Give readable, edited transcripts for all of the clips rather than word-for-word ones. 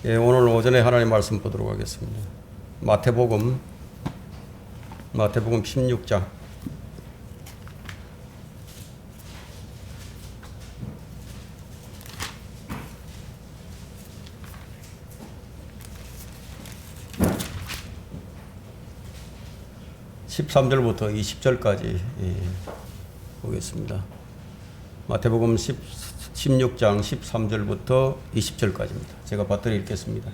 예, 오늘 오전에 하나님 말씀 보도록 하겠습니다. 마태복음 16장 13절부터 20절까지 보겠습니다. 마태복음 16장 13절부터 20절까지입니다. 제가 받들어 읽겠습니다.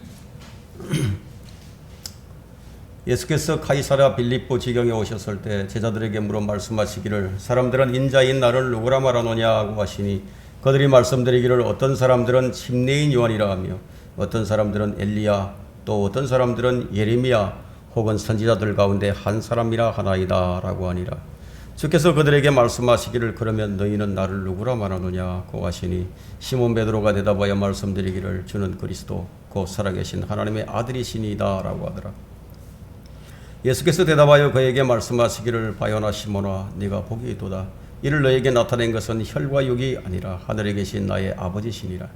예수께서 카이사랴 빌립보 지경에 오셨을 때 제자들에게 물어 말씀하시기를 사람들은 인자인 나를 누구라 말하노냐고 하시니 그들이 말씀드리기를 어떤 사람들은 침례인 요한이라 하며 어떤 사람들은 엘리야 또 어떤 사람들은 예레미야 혹은 선지자들 가운데 한 사람이라 하나이다 라고 하니라. 주께서 그들에게 말씀하시기를 그러면 너희는 나를 누구라 말하느냐고 하시니 시몬 베드로가 대답하여 말씀드리기를 주는 그리스도 곧 살아계신 하나님의 아들이시니이다 라고 하더라. 예수께서 대답하여 그에게 말씀하시기를 바요나 시몬아 네가 복이 있도다. 이를 너에게 나타낸 것은 혈과 육이 아니라 하늘에 계신 나의 아버지시니라.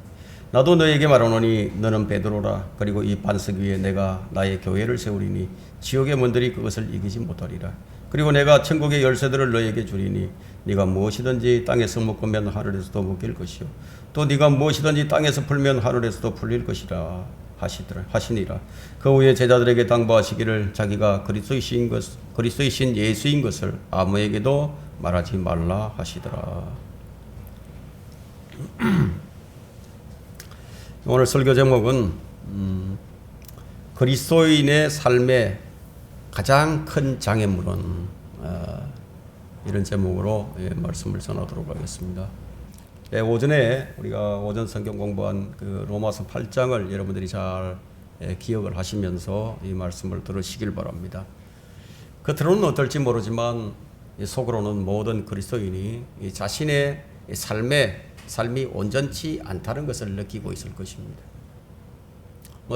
나도 너에게 말하노니 너는 베드로라. 그리고 이 반석 위에 내가 나의 교회를 세우리니 지옥의 문들이 그것을 이기지 못하리라. 그리고 내가 천국의 열쇠들을 너에게 주리니 네가 무엇이든지 땅에서 묶으면 하늘에서도 묶일 것이요 또 네가 무엇이든지 땅에서 풀면 하늘에서도 풀릴 것이라 하시니라. 그 후에 제자들에게 당부하시기를 자기가 그리스도이신 예수인 것을 아무에게도 말하지 말라 하시더라. 오늘 설교 제목은 그리스도인의 삶의 가장 큰 장애물은 이런 제목으로 말씀을 전하도록 하겠습니다. 오전에 우리가 오전 성경 공부한 그 로마서 8장을 여러분들이 잘 기억을 하시면서 이 말씀을 들으시길 바랍니다. 겉으로는 어떨지 모르지만 속으로는 모든 그리스도인이 자신의 삶이 온전치 않다는 것을 느끼고 있을 것입니다.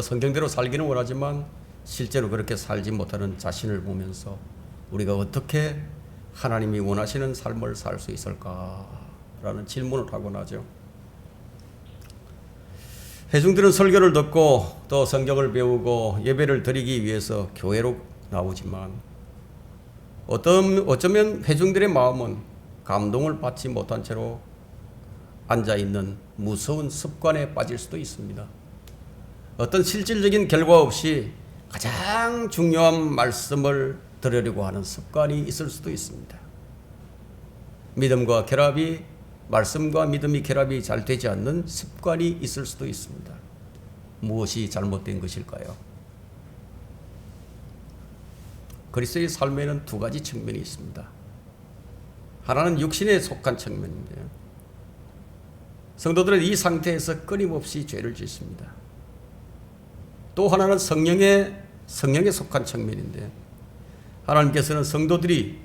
성경대로 살기는 원하지만 실제로 그렇게 살지 못하는 자신을 보면서 우리가 어떻게 하나님이 원하시는 삶을 살 수 있을까라는 질문을 하곤 하죠. 회중들은 설교를 듣고 또 성경을 배우고 예배를 드리기 위해서 교회로 나오지만 어쩌면 회중들의 마음은 감동을 받지 못한 채로 앉아있는 무서운 습관에 빠질 수도 있습니다. 어떤 실질적인 결과 없이 가장 중요한 말씀을 들으려고 하는 습관이 있을 수도 있습니다. 말씀과 믿음이 결합이 잘 되지 않는 습관이 있을 수도 있습니다. 무엇이 잘못된 것일까요? 그리스도의 삶에는 두 가지 측면이 있습니다. 하나는 육신에 속한 측면인데요. 성도들은 이 상태에서 끊임없이 죄를 짓습니다. 또 하나는 성령에 속한 측면인데 하나님께서는 성도들이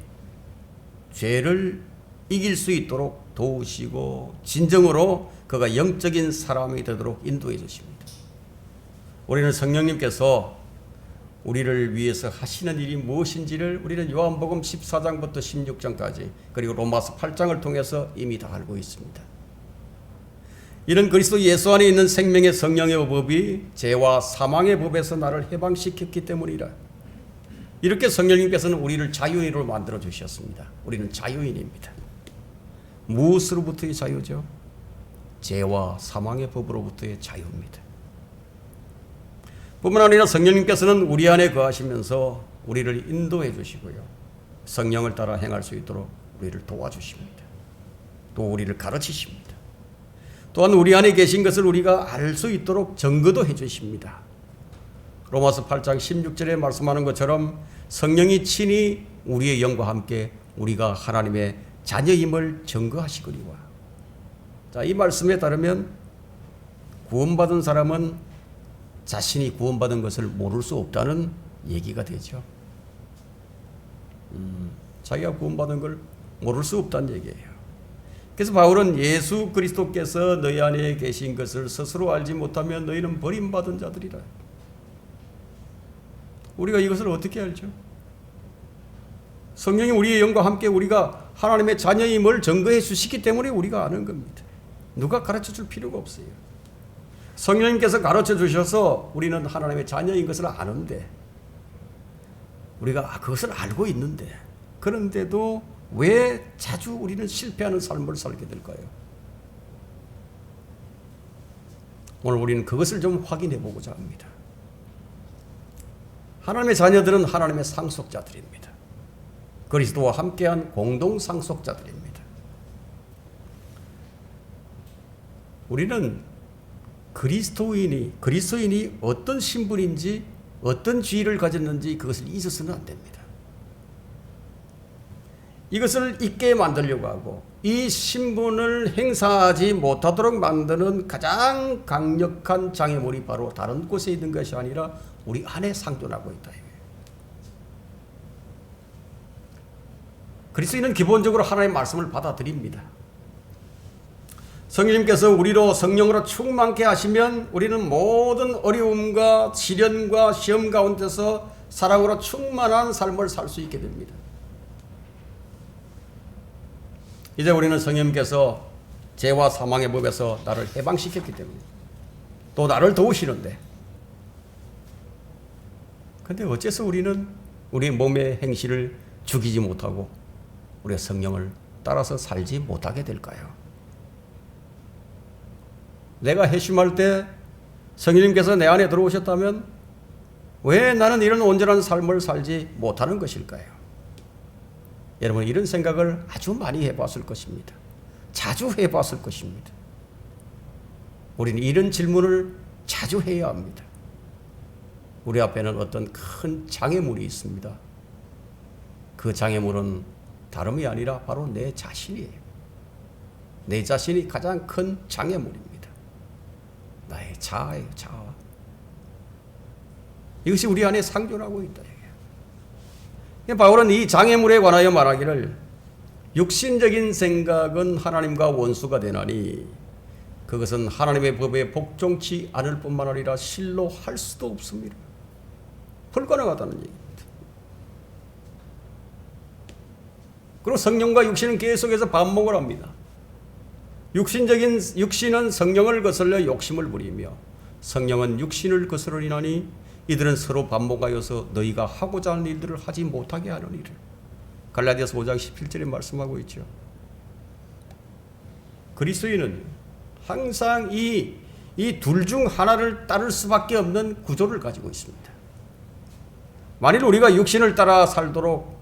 죄를 이길 수 있도록 도우시고 진정으로 그가 영적인 사람이 되도록 인도해 주십니다. 우리는 성령님께서 우리를 위해서 하시는 일이 무엇인지를 우리는 요한복음 14장부터 16장까지 그리고 로마서 8장을 통해서 이미 다 알고 있습니다. 이런 그리스도 예수 안에 있는 생명의 성령의 법이 죄와 사망의 법에서 나를 해방시켰기 때문이라. 이렇게 성령님께서는 우리를 자유인으로 만들어 주셨습니다. 우리는 자유인입니다. 무엇으로부터의 자유죠? 죄와 사망의 법으로부터의 자유입니다. 뿐만 아니라 성령님께서는 우리 안에 거하시면서 우리를 인도해 주시고요. 성령을 따라 행할 수 있도록 우리를 도와주십니다. 또 우리를 가르치십니다. 또한 우리 안에 계신 것을 우리가 알 수 있도록 증거도 해 주십니다. 로마서 8장 16절에 말씀하는 것처럼 성령이 친히 우리의 영과 함께 우리가 하나님의 자녀임을 증거하시거니와. 자, 이 말씀에 따르면 구원받은 사람은 자신이 구원받은 것을 모를 수 없다는 얘기가 되죠. 자기가 구원받은 걸 모를 수 없다는 얘기예요. 그래서 바울은 예수 그리스도께서 너희 안에 계신 것을 스스로 알지 못하면 너희는 버림받은 자들이라. 우리가 이것을 어떻게 알죠? 성령이 우리의 영과 함께 우리가 하나님의 자녀임을 증거해 주시기 때문에 우리가 아는 겁니다. 누가 가르쳐 줄 필요가 없어요. 성령님께서 가르쳐 주셔서 우리는 하나님의 자녀인 것을 아는데, 우리가 그것을 알고 있는데, 그런데도 왜 자주 우리는 실패하는 삶을 살게 될까요? 오늘 우리는 그것을 좀 확인해 보고자 합니다. 하나님의 자녀들은 하나님의 상속자들입니다. 그리스도와 함께한 공동 상속자들입니다. 우리는 그리스도인이 어떤 신분인지, 어떤 지위를 가졌는지 그것을 잊어서는 안 됩니다. 이것을 잊게 만들려고 하고 이 신분을 행사하지 못하도록 만드는 가장 강력한 장애물이 바로 다른 곳에 있는 것이 아니라 우리 안에 상존하고 있다. 그리스도인은 기본적으로 하나님의 말씀을 받아들입니다. 성령님께서 우리로 성령으로 충만케 하시면 우리는 모든 어려움과 시련과 시험 가운데서 사랑으로 충만한 삶을 살 수 있게 됩니다. 이제 우리는 성령님께서 죄와 사망의 법에서 나를 해방시켰기 때문에 또 나를 도우시는데, 근데 어째서 우리는 우리 몸의 행실을 죽이지 못하고 우리가 성령을 따라서 살지 못하게 될까요? 내가 회심할 때 성령님께서 내 안에 들어오셨다면 왜 나는 이런 온전한 삶을 살지 못하는 것일까요? 여러분, 이런 생각을 아주 많이 해봤을 것입니다. 자주 해봤을 것입니다. 우리는 이런 질문을 자주 해야 합니다. 우리 앞에는 어떤 큰 장애물이 있습니다. 그 장애물은 다름이 아니라 바로 내 자신이에요. 내 자신이 가장 큰 장애물입니다. 나의 자아예요, 자아. 이것이 우리 안에 상존하고 있다. 바울은 이 장애물에 관하여 말하기를, 육신적인 생각은 하나님과 원수가 되나니 그것은 하나님의 법에 복종치 않을 뿐만 아니라 실로 할 수도 없습니다. 불가능하다는 얘기입니다. 그리고 성령과 육신은 계속해서 반목을 합니다. 육신은 성령을 거슬려 욕심을 부리며 성령은 육신을 거스르리나니 이들은 서로 반목하여서 너희가 하고자 하는 일들을 하지 못하게 하느니라. 갈라디아서 5장 17절에 말씀하고 있죠. 그리스도인은 항상 이 둘 중 하나를 따를 수밖에 없는 구조를 가지고 있습니다. 만일 우리가 육신을 따라 살도록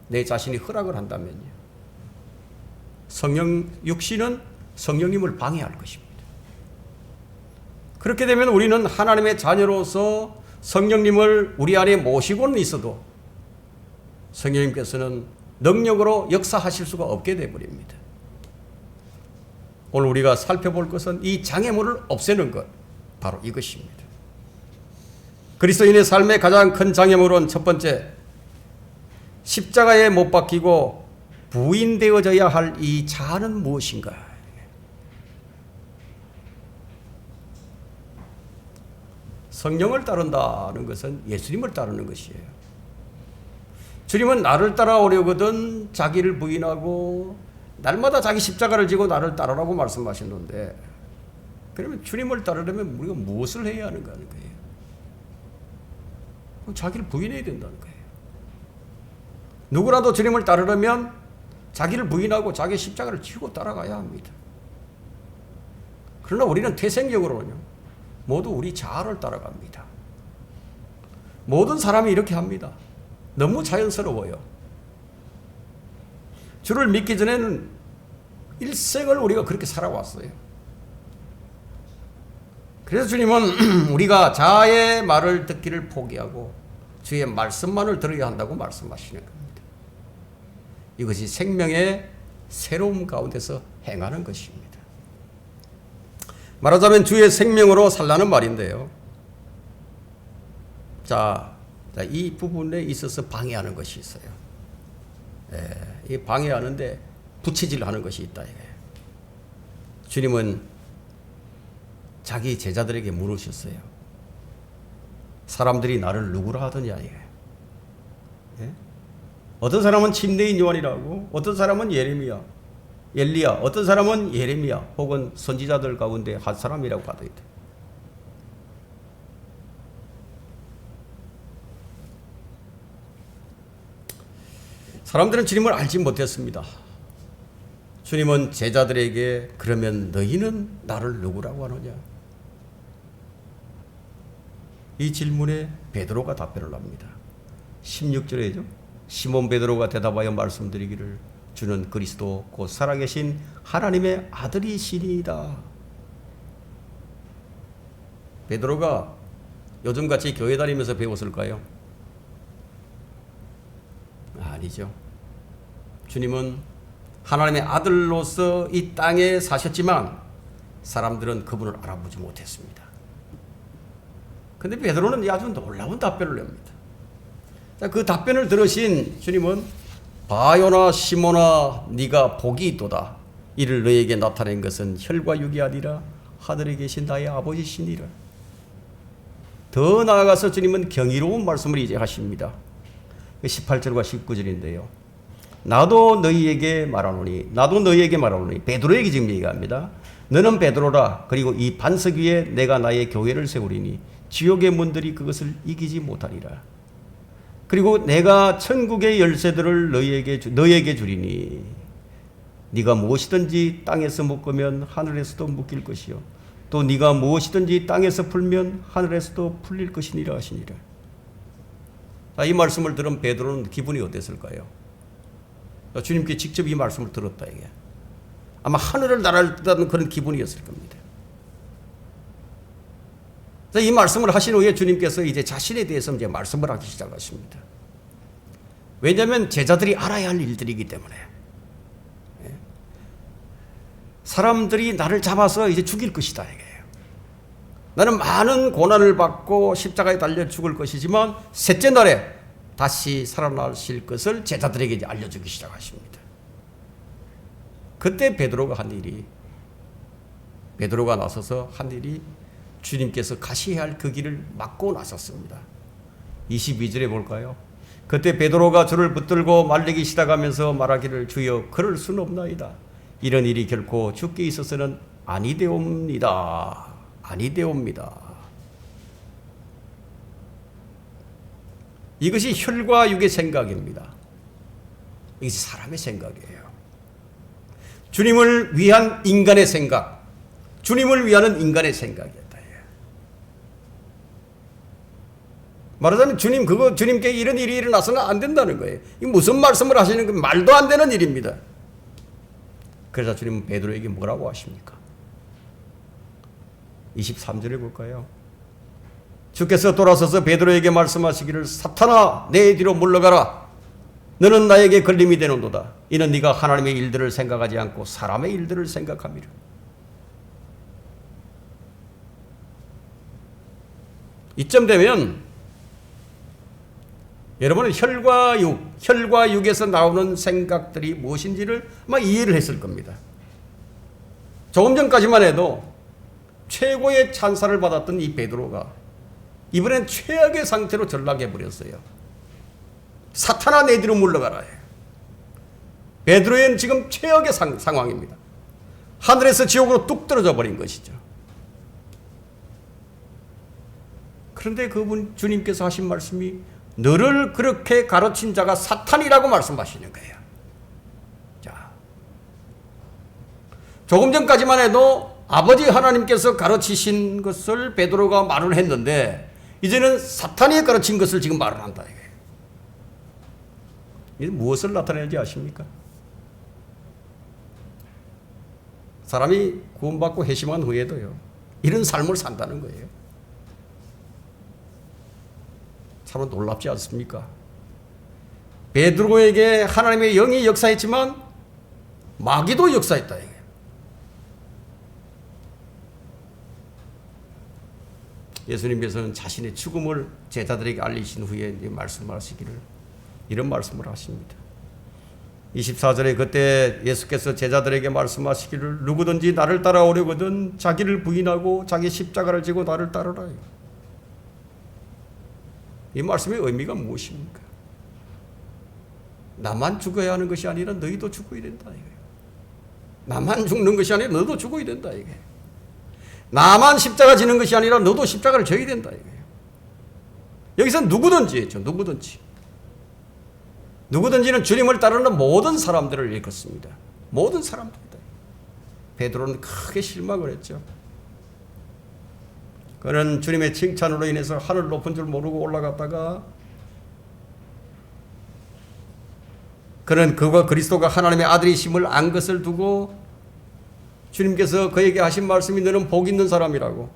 내 자신이 허락을 한다면요, 육신은 성령님을 방해할 것입니다. 그렇게 되면 우리는 하나님의 자녀로서 성령님을 우리 안에 모시고는 있어도 성령님께서는 능력으로 역사하실 수가 없게 되어버립니다. 오늘 우리가 살펴볼 것은 이 장애물을 없애는 것, 바로 이것입니다. 그리스도인의 삶의 가장 큰 장애물은 첫 번째, 십자가에 못 박히고 부인되어져야 할 이 자아는 무엇인가? 성령을 따른다는 것은 예수님을 따르는 것이에요. 주님은 나를 따라오려거든 자기를 부인하고 날마다 자기 십자가를 지고 나를 따르라고 말씀하셨는데, 그러면 주님을 따르려면 우리가 무엇을 해야 하는가 하는 거예요? 자기를 부인해야 된다는 거예요. 누구라도 주님을 따르려면 자기를 부인하고 자기 십자가를 지고 따라가야 합니다. 그러나 우리는 태생적으로는요, 모두 우리 자아를 따라갑니다. 모든 사람이 이렇게 합니다. 너무 자연스러워요. 주를 믿기 전에는 일생을 우리가 그렇게 살아왔어요. 그래서 주님은 우리가 자아의 말을 듣기를 포기하고 주의 말씀만을 들어야 한다고 말씀하시는 겁니다. 이것이 생명의 새로움 가운데서 행하는 것입니다. 말하자면 주의 생명으로 살라는 말인데요. 이 부분에 있어서 방해하는 것이 있어요. 이 방해하는데 부채질하는 것이 있다. 주님은 자기 제자들에게 물으셨어요. 사람들이 나를 누구라 하더냐. 어떤 사람은 침례인 요한이라고, 어떤 사람은 엘리야, 어떤 사람은 예레미야 혹은 선지자들 가운데 한 사람이라고 하더이다. 사람들은 주님을 알지 못했습니다. 주님은 제자들에게 그러면 너희는 나를 누구라고 하느냐? 이 질문에 베드로가 답변을 합니다. 16절에죠. 시몬 베드로가 대답하여 말씀드리기를 주는 그리스도 곧 살아계신 하나님의 아들이시니이다. 베드로가 요즘같이 교회 다니면서 배웠을까요? 아니죠. 주님은 하나님의 아들로서 이 땅에 사셨지만 사람들은 그분을 알아보지 못했습니다. 그런데 베드로는 아주 놀라운 답변을 냅니다. 자, 그 답변을 들으신 주님은 바요나 시몬아 네가 복이 있도다. 이를 너에게 나타낸 것은 혈과 육이 아니라 하늘에 계신 나의 아버지시니라. 더 나아가서 주님은 경이로운 말씀을 이제 하십니다. 18절과 19절인데요. 나도 너희에게 말하노니 베드로에게 지금 얘기합니다. 너는 베드로라. 그리고 이 반석 위에 내가 나의 교회를 세우리니 지옥의 문들이 그것을 이기지 못하리라. 그리고 내가 천국의 열쇠들을 너에게 주리니 네가 무엇이든지 땅에서 묶으면 하늘에서도 묶일 것이요 또 네가 무엇이든지 땅에서 풀면 하늘에서도 풀릴 것이니라 하시니라. 이 말씀을 들은 베드로는 기분이 어땠을까요? 주님께 직접 이 말씀을 들었다 이게. 아마 하늘을 날았다는 그런 기분이었을 겁니다. 이 말씀을 하신 후에 주님께서 이제 자신에 대해서 이제 말씀을 하기 시작하십니다. 왜냐하면 제자들이 알아야 할 일들이기 때문에. 사람들이 나를 잡아서 이제 죽일 것이다 이게요. 나는 많은 고난을 받고 십자가에 달려 죽을 것이지만 셋째 날에 다시 살아나실 것을 제자들에게 이제 알려주기 시작하십니다. 그때 베드로가 나서서 한 일이 주님께서 가셔야 할 그 길을 막고 나섰습니다. 22절에 볼까요? 그때 베드로가 주를 붙들고 말리기 시작하면서 말하기를 주여 그럴 수는 없나이다. 이런 일이 결코 주께 있어서는 아니되옵니다. 이것이 혈과 육의 생각입니다. 이것이 사람의 생각이에요. 주님을 위한 인간의 생각, 주님을 위하는 인간의 생각이었다. 말하자면 주님께 이런 일이 일어나서는 안 된다는 거예요. 이 무슨 말씀을 하시는 거 말도 안 되는 일입니다. 그래서 주님은 베드로에게 뭐라고 하십니까? 23절에 볼까요? 주께서 돌아서서 베드로에게 말씀하시기를 사탄아 내 뒤로 물러가라. 너는 나에게 걸림이 되는도다. 이는 네가 하나님의 일들을 생각하지 않고 사람의 일들을 생각함이라. 이쯤 되면 여러분은 혈과 육에서 나오는 생각들이 무엇인지를 아마 이해를 했을 겁니다. 조금 전까지만 해도 최고의 찬사를 받았던 이 베드로가 이번엔 최악의 상태로 전락해 버렸어요. 사탄아 내 뒤로 물러가라. 베드로는 지금 최악의 상황입니다. 하늘에서 지옥으로 뚝 떨어져 버린 것이죠. 그런데 그분 주님께서 하신 말씀이 너를 그렇게 가르친 자가 사탄이라고 말씀하시는 거예요. 자, 조금 전까지만 해도 아버지 하나님께서 가르치신 것을 베드로가 말을 했는데 이제는 사탄이 가르친 것을 지금 말을 한다 이거예요. 이게 무엇을 나타내는지 아십니까? 사람이 구원받고 회심한 후에도요 이런 삶을 산다는 거예요. 참 놀랍지 않습니까? 베드로에게 하나님의 영이 역사했지만 마귀도 역사했다. 예수님께서는 자신의 죽음을 제자들에게 알리신 후에 말씀하시기를 이런 말씀을 하십니다. 24절에 그때 예수께서 제자들에게 말씀하시기를 누구든지 나를 따라오려거든 자기를 부인하고 자기 십자가를 지고 나를 따르라. 이 말씀의 의미가 무엇입니까? 나만 죽어야 하는 것이 아니라 너희도 죽어야 된다. 나만 죽는 것이 아니라 너도 죽어야 된다. 나만 십자가 지는 것이 아니라 너도 십자가를 져야 된다. 여기서 누구든지 했죠. 누구든지 누구든지는 주님을 따르는 모든 사람들을 일컫습니다. 모든 사람들이다. 베드로는 크게 실망을 했죠. 그는 주님의 칭찬으로 인해서 하늘 높은 줄 모르고 올라갔다가 그는 그가 그리스도가 하나님의 아들이심을 안 것을 두고 주님께서 그에게 하신 말씀이 너는 복 있는 사람이라고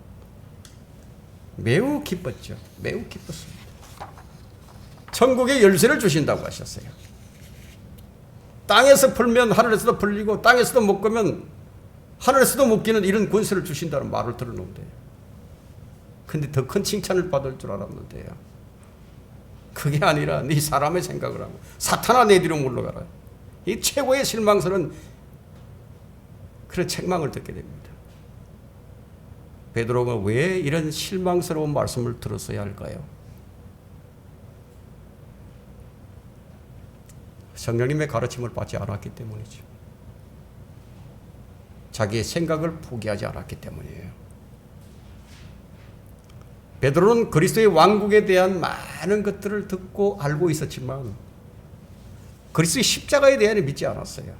매우 기뻤죠. 매우 기뻤습니다. 천국의 열쇠를 주신다고 하셨어요. 땅에서 풀면 하늘에서도 풀리고 땅에서도 묶으면 하늘에서도 묶이는 이런 권세를 주신다는 말을 들었는데 근데 더 큰 칭찬을 받을 줄 알았는데요. 그게 아니라 네 사람의 생각을 하고 사탄아 내 뒤로 물러가라. 이 최고의 실망스러운 그런 책망을 듣게 됩니다. 베드로가 왜 이런 실망스러운 말씀을 들었어야 할까요? 성령님의 가르침을 받지 않았기 때문이죠. 자기의 생각을 포기하지 않았기 때문이에요. 베드로는 그리스도의 왕국에 대한 많은 것들을 듣고 알고 있었지만 그리스도의 십자가에 대한 믿지 않았어요.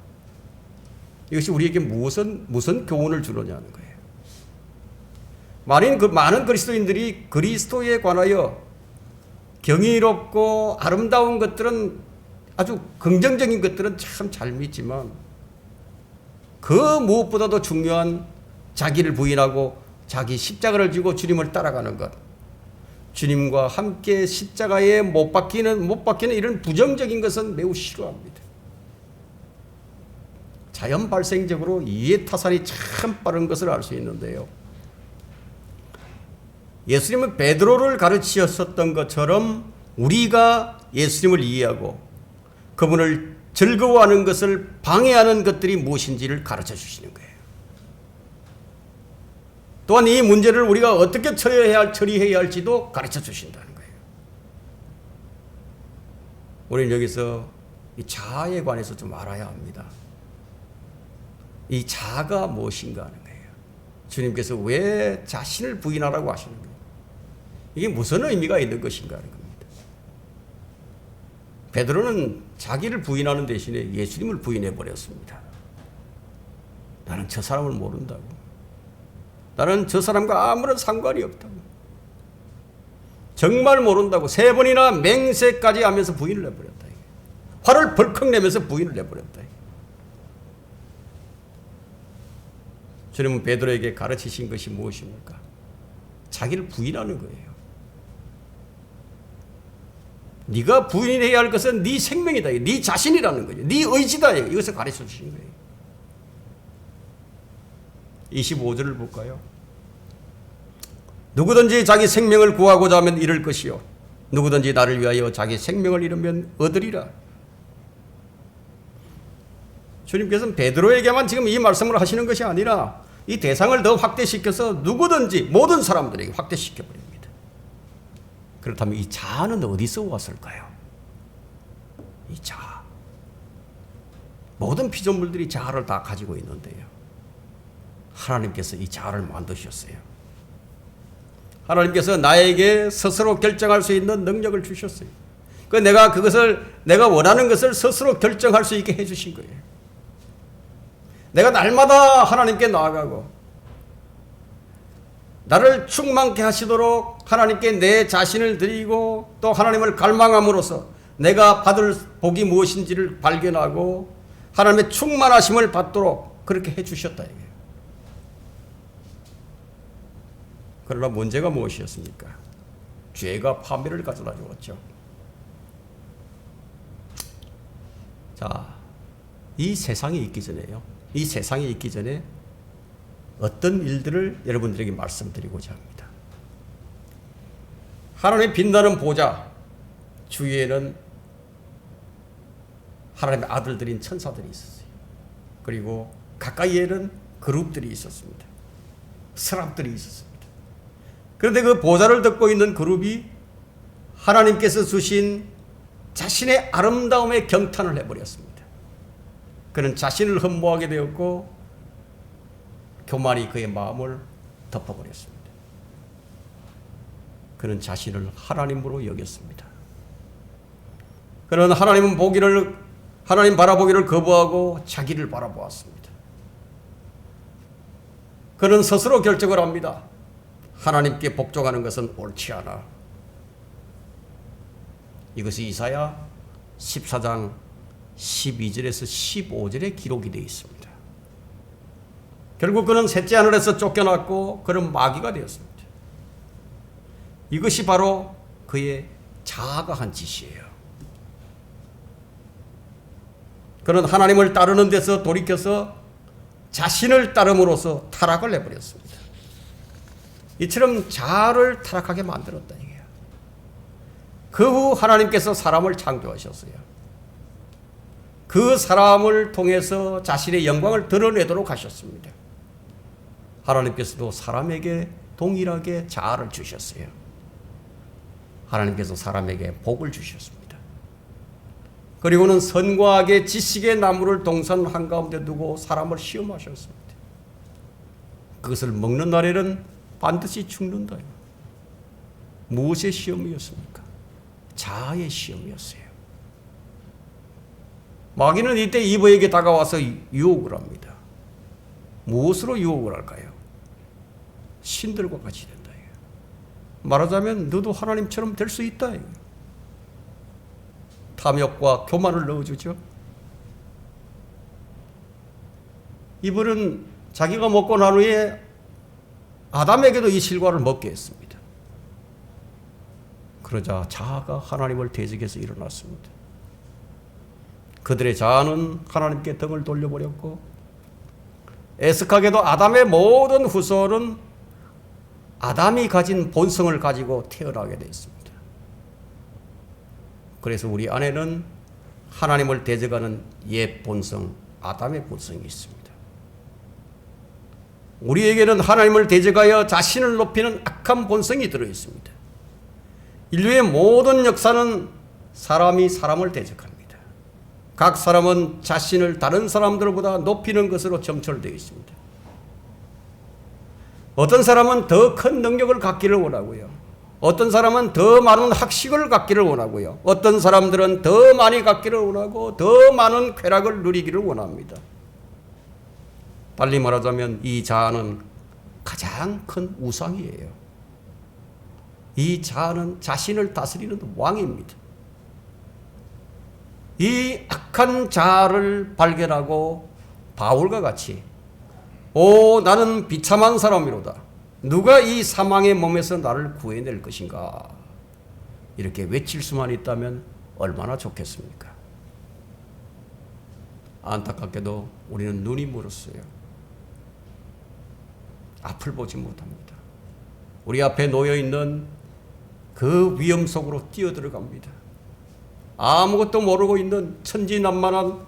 이것이 우리에게 무슨 교훈을 주느냐는 거예요. 많은 그리스도인들이 그리스도에 관하여 경이롭고 아름다운 것들은 아주 긍정적인 것들은 참 잘 믿지만 그 무엇보다도 중요한 자기를 부인하고 자기 십자가를 지고 주님을 따라가는 것, 주님과 함께 십자가에 못 박히는 이런 부정적인 것은 매우 싫어합니다. 자연 발생적으로 이해 타산이 참 빠른 것을 알 수 있는데요. 예수님은 베드로를 가르치셨던 것처럼 우리가 예수님을 이해하고 그분을 즐거워하는 것을 방해하는 것들이 무엇인지를 가르쳐 주시는 거예요. 또한 이 문제를 우리가 어떻게 처리해야 할지도 가르쳐 주신다는 거예요. 우리는 여기서 이 자아에 관해서 좀 알아야 합니다. 이 자아가 무엇인가 하는 거예요. 주님께서 왜 자신을 부인하라고 하시는 거예요. 이게 무슨 의미가 있는 것인가 하는 겁니다. 베드로는 자기를 부인하는 대신에 예수님을 부인해 버렸습니다. 나는 저 사람을 모른다고. 나는 저 사람과 아무런 상관이 없다고. 정말 모른다고 3번이나 맹세까지 하면서 부인을 해버렸다. 화를 벌컥 내면서 부인을 해버렸다. 주님은 베드로에게 가르치신 것이 무엇입니까? 자기를 부인하는 거예요. 네가 부인해야 할 것은 네 생명이다. 네 자신이라는 거죠. 네 의지다. 이것을 가르쳐 주신 거예요. 25절을 볼까요? 누구든지 자기 생명을 구하고자 하면 잃을 것이요 누구든지 나를 위하여 자기 생명을 잃으면 얻으리라. 주님께서는 베드로에게만 지금 이 말씀을 하시는 것이 아니라 이 대상을 더 확대시켜서 누구든지 모든 사람들에게 확대시켜버립니다. 그렇다면 이 자아는 어디서 왔을까요? 이 자아. 모든 피조물들이 자아를 다 가지고 있는데요. 하나님께서 이 자아를 만드셨어요. 하나님께서 나에게 스스로 결정할 수 있는 능력을 주셨어요. 내가 원하는 것을 스스로 결정할 수 있게 해주신 거예요. 내가 날마다 하나님께 나아가고 나를 충만케 하시도록 하나님께 내 자신을 드리고 또 하나님을 갈망함으로써 내가 받을 복이 무엇인지를 발견하고 하나님의 충만하심을 받도록 그렇게 해주셨다. 그러나 문제가 무엇이었습니까? 죄가 파멸을 가져다 주었죠. 자, 이 세상이 있기 전에요. 이 세상이 있기 전에 어떤 일들을 여러분들에게 말씀드리고자 합니다. 하나님의 빛나는 보좌 주위에는 하나님의 아들들인 천사들이 있었어요. 그리고 가까이에는 그룹들이 있었습니다. 스랍들이 있었습니다. 그런데 그 보좌를 듣고 있는 그룹이 하나님께서 주신 자신의 아름다움에 경탄을 해버렸습니다. 그는 자신을 흠모하게 되었고 교만이 그의 마음을 덮어버렸습니다. 그는 자신을 하나님으로 여겼습니다. 그러나 하나님 바라보기를 거부하고 자기를 바라보았습니다. 그는 스스로 결정을 합니다. 하나님께 복종하는 것은 옳지 않아. 이것이 이사야 14장 12절에서 15절에 기록이 되어 있습니다. 결국 그는 셋째 하늘에서 쫓겨났고 그는 마귀가 되었습니다. 이것이 바로 그의 자아가 한 짓이에요. 그는 하나님을 따르는 데서 돌이켜서 자신을 따름으로써 타락을 해버렸습니다. 이처럼 자아를 타락하게 만들었다 이게요. 그 후 하나님께서 사람을 창조하셨어요. 그 사람을 통해서 자신의 영광을 드러내도록 하셨습니다. 하나님께서도 사람에게 동일하게 자아를 주셨어요. 하나님께서 사람에게 복을 주셨습니다. 그리고는 선과 악의 지식의 나무를 동산 한가운데 두고 사람을 시험하셨습니다. 그것을 먹는 날에는 반드시 죽는다. 무엇의 시험이었습니까? 자아의 시험이었어요. 마귀는 이때 이브에게 다가와서 유혹을 합니다. 무엇으로 유혹을 할까요? 신들과 같이 된다. 말하자면 너도 하나님처럼 될 수 있다. 탐욕과 교만을 넣어주죠. 이분은 자기가 먹고 난 후에 아담에게도 이 실과를 먹게 했습니다. 그러자 자아가 하나님을 대적해서 일어났습니다. 그들의 자아는 하나님께 등을 돌려버렸고 애석하게도 아담의 모든 후손은 아담이 가진 본성을 가지고 태어나게 되어 있습니다. 그래서 우리 안에는 하나님을 대적하는 옛 본성, 아담의 본성이 있습니다. 우리에게는 하나님을 대적하여 자신을 높이는 악한 본성이 들어 있습니다. 인류의 모든 역사는 사람이 사람을 대적합니다. 각 사람은 자신을 다른 사람들보다 높이는 것으로 점철되어 있습니다. 어떤 사람은 더 큰 능력을 갖기를 원하고요. 어떤 사람은 더 많은 학식을 갖기를 원하고요. 어떤 사람들은 더 많이 갖기를 원하고 더 많은 쾌락을 누리기를 원합니다. 달리 말하자면 이 자아는 가장 큰 우상이에요. 이 자아는 자신을 다스리는 왕입니다. 이 악한 자아를 발견하고 바울과 같이 나는 비참한 사람이로다. 누가 이 사망의 몸에서 나를 구해낼 것인가? 이렇게 외칠 수만 있다면 얼마나 좋겠습니까? 안타깝게도 우리는 눈이 멀었어요. 앞을 보지 못합니다. 우리 앞에 놓여있는 그 위험 속으로 뛰어들어갑니다. 아무것도 모르고 있는 천진난만한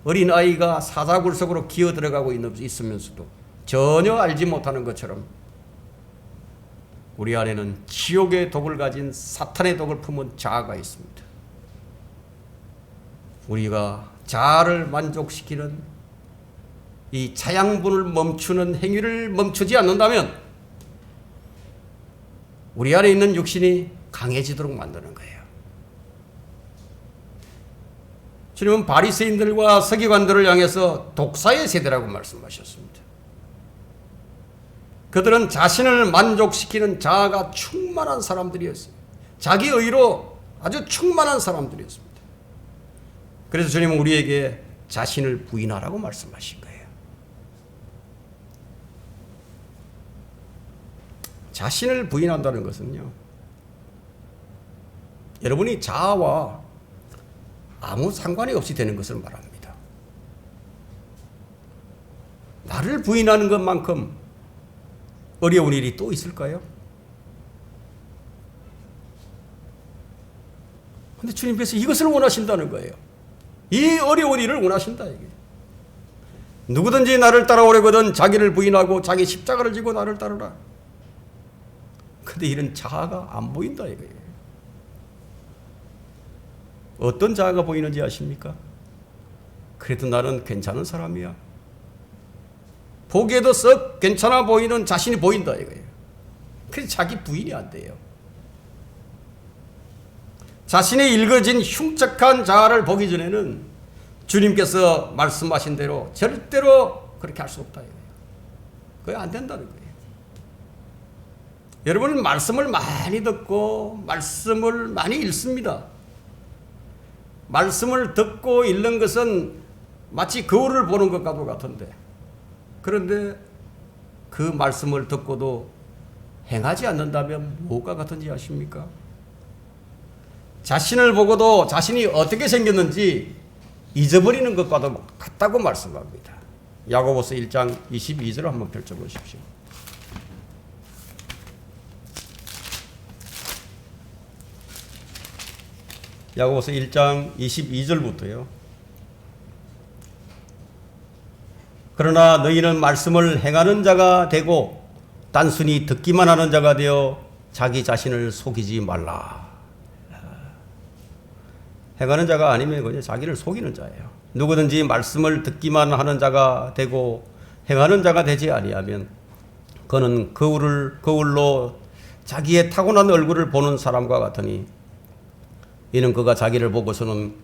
어린아이가 사자굴 속으로 기어들어가고 있으면서도 전혀 알지 못하는 것처럼 우리 안에는 지옥의 독을 가진 사탄의 독을 품은 자아가 있습니다. 우리가 자아를 만족시키는 이 자양분을 멈추는 행위를 멈추지 않는다면 우리 안에 있는 육신이 강해지도록 만드는 거예요. 주님은 바리새인들과 서기관들을 향해서 독사의 세대라고 말씀하셨습니다. 그들은 자신을 만족시키는 자아가 충만한 사람들이었어요. 자기 의로 아주 충만한 사람들이었습니다. 그래서 주님은 우리에게 자신을 부인하라고 말씀하신 거예요. 자신을 부인한다는 것은요, 여러분이 자아와 아무 상관이 없이 되는 것을 말합니다. 나를 부인하는 것만큼 어려운 일이 또 있을까요? 그런데 주님께서 이것을 원하신다는 거예요. 이 어려운 일을 원하신다. 이게. 누구든지 나를 따라오려거든 자기를 부인하고 자기 십자가를 지고 나를 따르라. 근데 이런 자아가 안 보인다 이거예요. 어떤 자아가 보이는지 아십니까? 그래도 나는 괜찮은 사람이야. 보기에도 썩 괜찮아 보이는 자신이 보인다 이거예요. 그래서 자기 부인이 안 돼요. 자신의 일거진 흉측한 자아를 보기 전에는 주님께서 말씀하신 대로 절대로 그렇게 할 수 없다. 그게 안 된다는 거예요. 여러분은 말씀을 많이 듣고 말씀을 많이 읽습니다. 말씀을 듣고 읽는 것은 마치 거울을 보는 것과도 같은데, 그런데 그 말씀을 듣고도 행하지 않는다면 무엇과 같은지 아십니까? 자신을 보고도 자신이 어떻게 생겼는지 잊어버리는 것과도 같다고 말씀합니다. 야고보서 1장 22절을 한번 펼쳐보십시오. 야고보서 1장 22절부터요. 그러나 너희는 말씀을 행하는 자가 되고 단순히 듣기만 하는 자가 되어 자기 자신을 속이지 말라. 행하는 자가 아니면 그냥 자기를 속이는 자예요. 누구든지 말씀을 듣기만 하는 자가 되고 행하는 자가 되지 아니하면 그는 거울로 자기의 타고난 얼굴을 보는 사람과 같으니 이는 그가 자기를 보고서는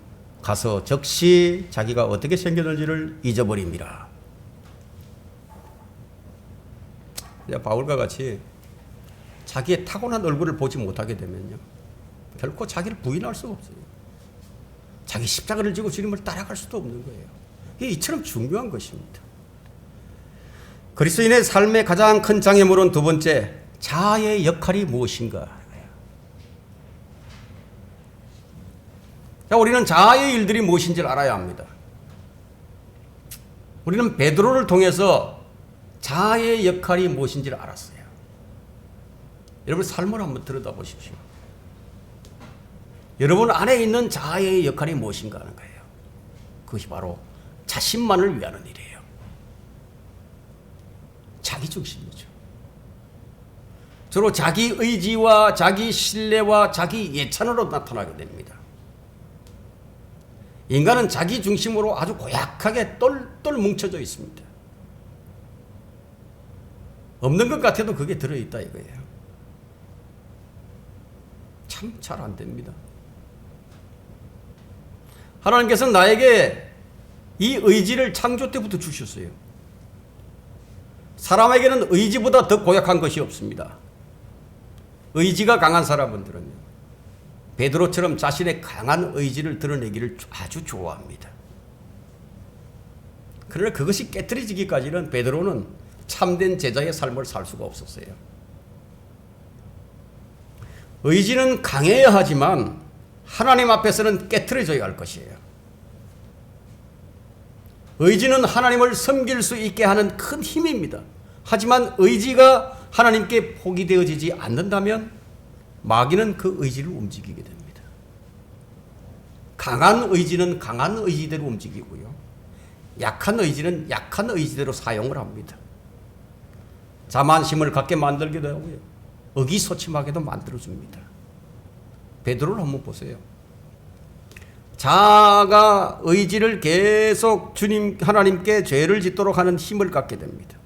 가서 즉시 자기가 어떻게 생겼는지를 잊어버립니다. 바울과 같이 자기의 타고난 얼굴을 보지 못하게 되면요, 결코 자기를 부인할 수가 없어요. 자기 십자가를 지고 주님을 따라갈 수도 없는 거예요. 이게 이처럼 중요한 것입니다. 그리스도인의 삶의 가장 큰 장애물은 두 번째, 자아의 역할이 무엇인가. 자, 우리는 자아의 일들이 무엇인지를 알아야 합니다. 우리는 베드로를 통해서 자아의 역할이 무엇인지를 알았어요. 여러분 삶을 한번 들여다보십시오. 여러분 안에 있는 자아의 역할이 무엇인가 하는 거예요. 그것이 바로 자신만을 위하는 일이에요. 자기 중심이죠. 주로 자기 의지와 자기 신뢰와 자기 예찬으로 나타나게 됩니다. 인간은 자기 중심으로 아주 고약하게 똘똘 뭉쳐져 있습니다. 없는 것 같아도 그게 들어있다 이거예요. 참 잘 안 됩니다. 하나님께서는 나에게 이 의지를 창조 때부터 주셨어요. 사람에게는 의지보다 더 고약한 것이 없습니다. 의지가 강한 사람들은요, 베드로처럼 자신의 강한 의지를 드러내기를 아주 좋아합니다. 그러나 그것이 깨트려지기까지는 베드로는 참된 제자의 삶을 살 수가 없었어요. 의지는 강해야 하지만 하나님 앞에서는 깨트려져야 할 것이에요. 의지는 하나님을 섬길 수 있게 하는 큰 힘입니다. 하지만 의지가 하나님께 포기되어지지 않는다면 마귀는 그 의지를 움직이게 됩니다. 강한 의지는 강한 의지대로 움직이고요, 약한 의지는 약한 의지대로 사용을 합니다. 자만심을 갖게 만들기도 하고요, 의기소침하게도 만들어줍니다. 베드로를 한번 보세요. 자아가 의지를 계속 하나님께 죄를 짓도록 하는 힘을 갖게 됩니다.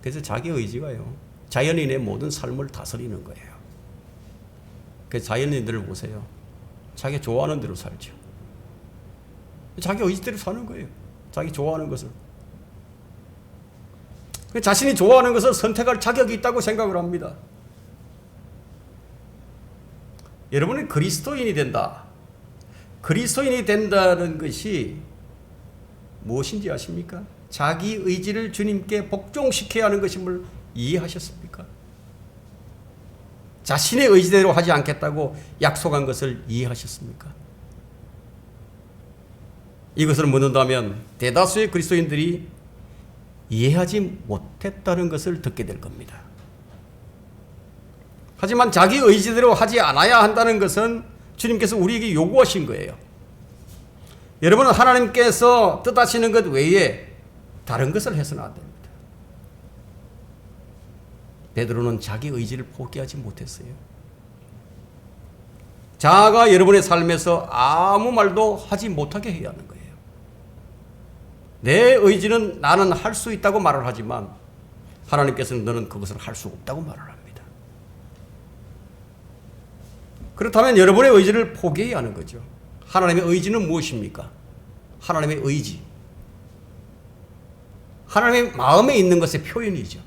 그래서 자기 의지가요, 자연인의 모든 삶을 다스리는 거예요. 그래서 자연인들을 보세요. 자기 좋아하는 대로 살죠. 자기 의지대로 사는 거예요. 자기 좋아하는 것을. 자신이 좋아하는 것을 선택할 자격이 있다고 생각을 합니다. 여러분은 그리스도인이 된다. 그리스도인이 된다는 것이 무엇인지 아십니까? 자기 의지를 주님께 복종시켜야 하는 것임을 이해하셨습니까? 자신의 의지대로 하지 않겠다고 약속한 것을 이해하셨습니까? 이것을 묻는다면 대다수의 그리스도인들이 이해하지 못했다는 것을 듣게 될 겁니다. 하지만 자기 의지대로 하지 않아야 한다는 것은 주님께서 우리에게 요구하신 거예요. 여러분은 하나님께서 뜻하시는 것 외에 다른 것을 해서는 안 됩니다. 베드로는 자기 의지를 포기하지 못했어요. 자아가 여러분의 삶에서 아무 말도 하지 못하게 해야 하는 거예요. 내 의지는 나는 할 수 있다고 말을 하지만 하나님께서는 너는 그것을 할 수 없다고 말을 합니다. 그렇다면 여러분의 의지를 포기해야 하는 거죠. 하나님의 의지는 무엇입니까? 하나님의 의지. 하나님의 마음에 있는 것의 표현이죠.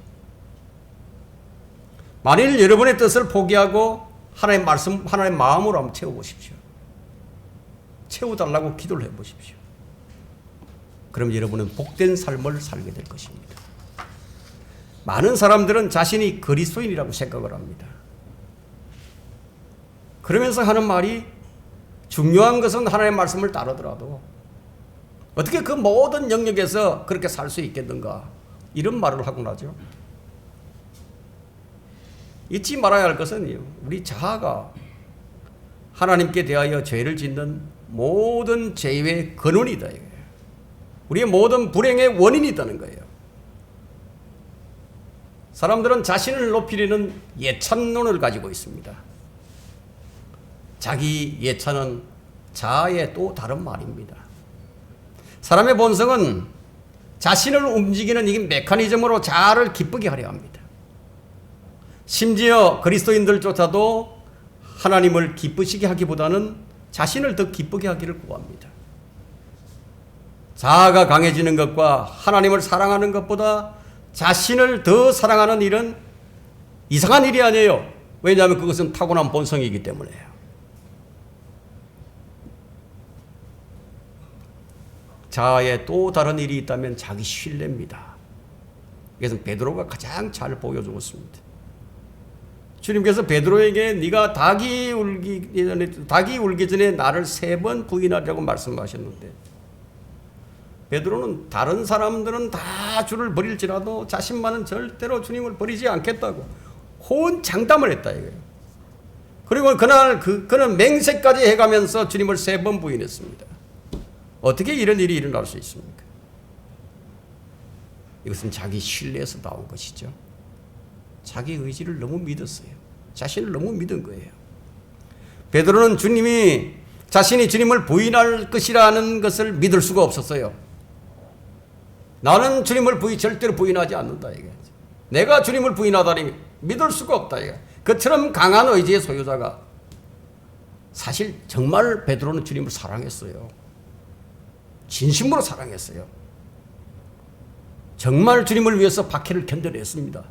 만일 여러분의 뜻을 포기하고 하나님의 말씀, 하나님의 마음으로 한번 채워보십시오. 채워달라고 기도를 해보십시오. 그럼 여러분은 복된 삶을 살게 될 것입니다. 많은 사람들은 자신이 그리스도인이라고 생각을 합니다. 그러면서 하는 말이 중요한 것은 하나님의 말씀을 따르더라도 어떻게 그 모든 영역에서 그렇게 살 수 있겠는가 이런 말을 하고 나죠. 잊지 말아야 할 것은 우리 자아가 하나님께 대하여 죄를 짓는 모든 죄의 근원이다. 우리의 모든 불행의 원인이다는 거예요. 사람들은 자신을 높이려는 예찬론을 가지고 있습니다. 자기 예찬은 자아의 또 다른 말입니다. 사람의 본성은 자신을 움직이는 이 메커니즘으로 자아를 기쁘게 하려 합니다. 심지어 그리스도인들조차도 하나님을 기쁘시게 하기보다는 자신을 더 기쁘게 하기를 구합니다. 자아가 강해지는 것과 하나님을 사랑하는 것보다 자신을 더 사랑하는 일은 이상한 일이 아니에요. 왜냐하면 그것은 타고난 본성이기 때문에요. 자아에 또 다른 일이 있다면 자기 신뢰입니다. 이것은 베드로가 가장 잘 보여주었습니다. 주님께서 베드로에게 네가 닭이 울기 전에 나를 3번 부인하리라고 말씀하셨는데 베드로는 다른 사람들은 다 주를 버릴지라도 자신만은 절대로 주님을 버리지 않겠다고 호언장담을 했다 이거예요. 그리고 그날 그는 맹세까지 해가면서 주님을 3번 부인했습니다. 어떻게 이런 일이 일어날 수 있습니까? 이것은 자기 신뢰에서 나온 것이죠. 자기 의지를 너무 믿었어요. 자신을 너무 믿은 거예요. 베드로는 주님이 자신이 주님을 부인할 것이라는 것을 믿을 수가 없었어요. 나는 주님을 절대로 부인하지 않는다. 이게. 내가 주님을 부인하다니 믿을 수가 없다. 이게. 그처럼 강한 의지의 소유자가 사실 정말 베드로는 주님을 사랑했어요. 진심으로 사랑했어요. 정말 주님을 위해서 박해를 견뎌냈습니다.